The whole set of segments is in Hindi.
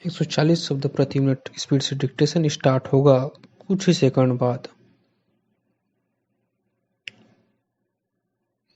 140 शब्द प्रति मिनट स्पीड से डिक्टेशन स्टार्ट होगा कुछ ही सेकंड बाद।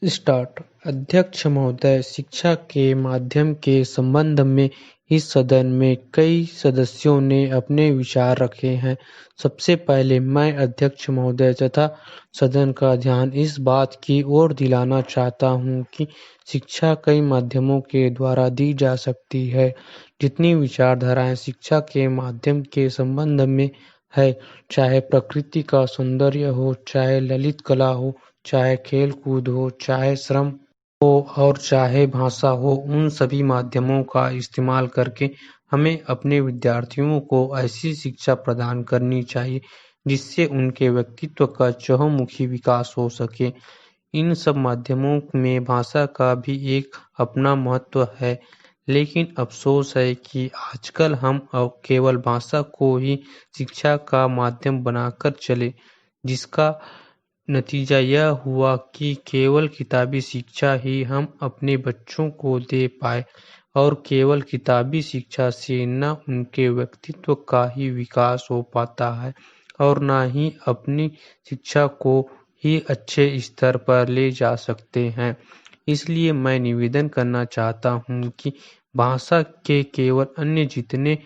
स्टार्ट। अध्यक्ष महोदय, शिक्षा के माध्यम के संबंध में इस सदन में कई सदस्यों ने अपने विचार रखे हैं। सबसे पहले मैं अध्यक्ष महोदय तथा सदन का ध्यान इस बात की ओर दिलाना चाहता हूं कि शिक्षा कई माध्यमों के द्वारा दी जा सकती है। जितनी विचारधाराएं शिक्षा के माध्यम के संबंध में है, चाहे प्रकृति का सौंदर्य हो, चाहे ललित कला हो, चाहे खेल कूद हो, चाहे श्रम हो और चाहे भाषा हो, उन सभी माध्यमों का इस्तेमाल करके हमें अपने विद्यार्थियों को ऐसी शिक्षा प्रदान करनी चाहिए जिससे उनके व्यक्तित्व का चहुमुखी विकास हो सके। इन सब माध्यमों में भाषा का भी एक अपना महत्व है, लेकिन अफसोस है कि आजकल हम केवल भाषा को ही शिक्षा का माध्यम बनाकर चले, जिसका नतीजा यह हुआ कि केवल किताबी शिक्षा ही हम अपने बच्चों को दे पाए और केवल किताबी शिक्षा से न उनके व्यक्तित्व का ही विकास हो पाता है और न ही अपनी शिक्षा को ही अच्छे स्तर पर ले जा सकते हैं। इसलिए मैं निवेदन करना चाहता हूँ कि भाषा के केवल अन्य जितने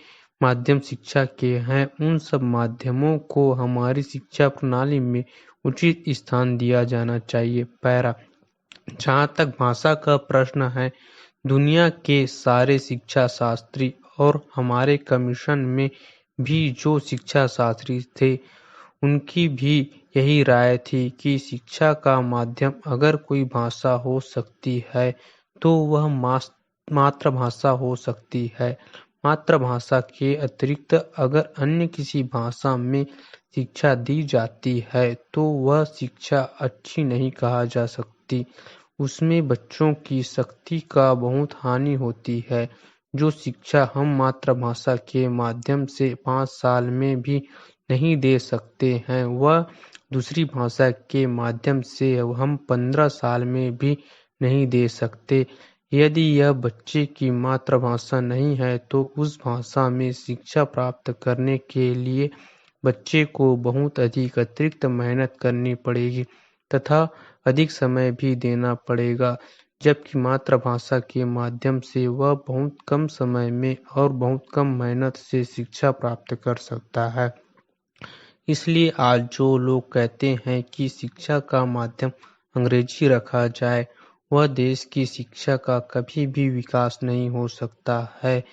माध्यम शिक्षा के हैं, उन सब माध्यमों को हमारी शिक्षा प्रणाली में उचित स्थान दिया जाना चाहिए। पैरा। जहाँ तक भाषा का प्रश्न है, दुनिया के सारे शिक्षा शास्त्री और हमारे कमीशन में भी जो शिक्षा शास्त्री थे, उनकी भी यही राय थी कि शिक्षा का माध्यम अगर कोई भाषा हो सकती है तो वह मातृभाषा हो सकती है। मातृभाषा के अतिरिक्त अगर अन्य किसी भाषा में शिक्षा दी जाती है तो वह शिक्षा अच्छी नहीं कहा जा सकती। उसमें बच्चों की शक्ति का बहुत हानि होती है। जो शिक्षा हम मातृभाषा के माध्यम से 5 साल में भी नहीं दे सकते हैं, वह दूसरी भाषा के माध्यम से हम 15 साल में भी नहीं दे सकते। यदि यह बच्चे की मातृभाषा नहीं है तो उस भाषा में शिक्षा प्राप्त करने के लिए बच्चे को बहुत अधिक अतिरिक्त मेहनत करनी पड़ेगी तथा अधिक समय भी देना पड़ेगा, जबकि मातृभाषा के माध्यम से वह बहुत कम समय में और बहुत कम मेहनत से शिक्षा प्राप्त कर सकता है। इसलिए आज जो लोग कहते हैं कि शिक्षा का माध्यम अंग्रेजी रखा जाए, वह देश की शिक्षा का कभी भी विकास नहीं हो सकता है।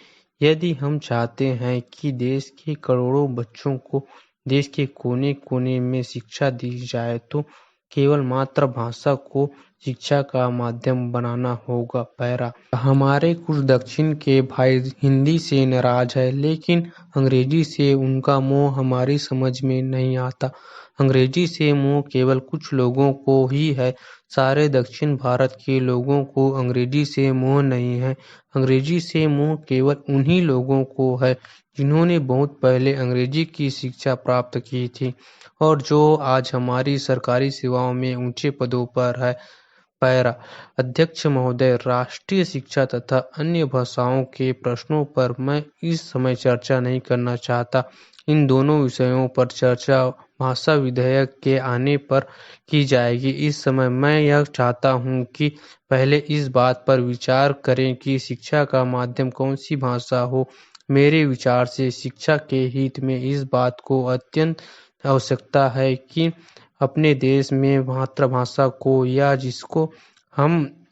यदि हम चाहते हैं कि देश के करोड़ों बच्चों को देश के कोने-कोने में शिक्षा दी जाए तो केवल मातृभाषा को शिक्षा का माध्यम बनाना होगा। पैरा। हमारे कुछ दक्षिण के भाई हिंदी से नाराज है, लेकिन अंग्रेजी से उनका मोह हमारी समझ में नहीं आता। अंग्रेजी से मोह केवल कुछ लोगों को ही है, सारे दक्षिण भारत के लोगों को अंग्रेजी से मोह नहीं है। अंग्रेजी से मोह केवल उन्हीं लोगों को है जिन्होंने बहुत पहले अंग्रेजी की शिक्षा प्राप्त की थी और जो आज हमारी सरकारी सेवाओं में ऊंचे पदों पर है। पैरा। अध्यक्ष महोदय, राष्ट्रीय शिक्षा तथा अन्य भाषाओं के प्रश्नों पर मैं इस समय चर्चा नहीं करना चाहता। इन दोनों विषयों पर चर्चा भाषा विधेयक के आने पर की जाएगी। इस समय मैं यह चाहता हूँ कि पहले इस बात पर विचार करें कि शिक्षा का माध्यम कौन सी भाषा हो। मेरे विचार से शिक्षा के हित में इस बात को अत्यंत आवश्यकता है कि अपने देश में मातृभाषा को या जिसको हम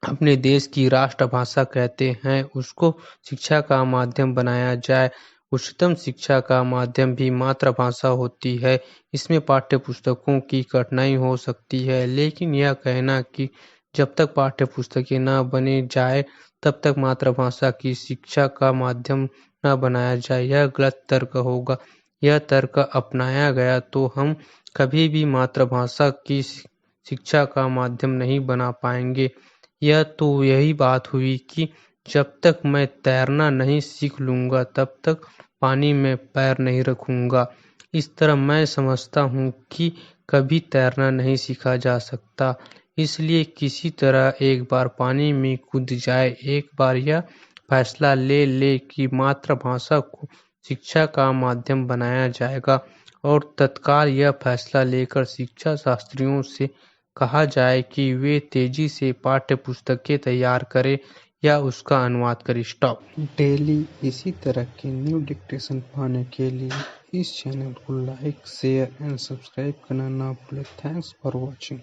अपने देश की राष्ट्रभाषा कहते हैं, उसको शिक्षा का माध्यम बनाया जाए। उच्चतम शिक्षा का माध्यम भी मातृभाषा होती है। इसमें पाठ्य पुस्तकों की कठिनाई हो सकती है, लेकिन यह कहना कि जब तक पाठ्य पुस्तकें न बने जाए तब तक मातृभाषा की शिक्षा का माध्यम न बनाया जाए, यह गलत तर्क होगा। यह तर्क अपनाया गया तो हम कभी भी मातृभाषा की शिक्षा का माध्यम नहीं बना पाएंगे। यह तो यही बात हुई कि जब तक मैं तैरना नहीं सीख लूँगा तब तक पानी में पैर नहीं रखूँगा। इस तरह मैं समझता हूँ कि कभी तैरना नहीं सीखा जा सकता, इसलिए किसी तरह एक बार पानी में कूद जाए, एक बार या फैसला ले ले कि मातृभाषा को शिक्षा का माध्यम बनाया जाएगा और तत्काल यह फैसला लेकर शिक्षा शास्त्रियों से कहा जाए कि वे तेजी से पाठ्यपुस्तकें तैयार करें या उसका अनुवाद करें। स्टॉप। डेली इसी तरह के न्यू डिक्टेशन पाने के लिए इस चैनल को लाइक, शेयर एंड सब्सक्राइब करना ना भूलें। Thanks for watching.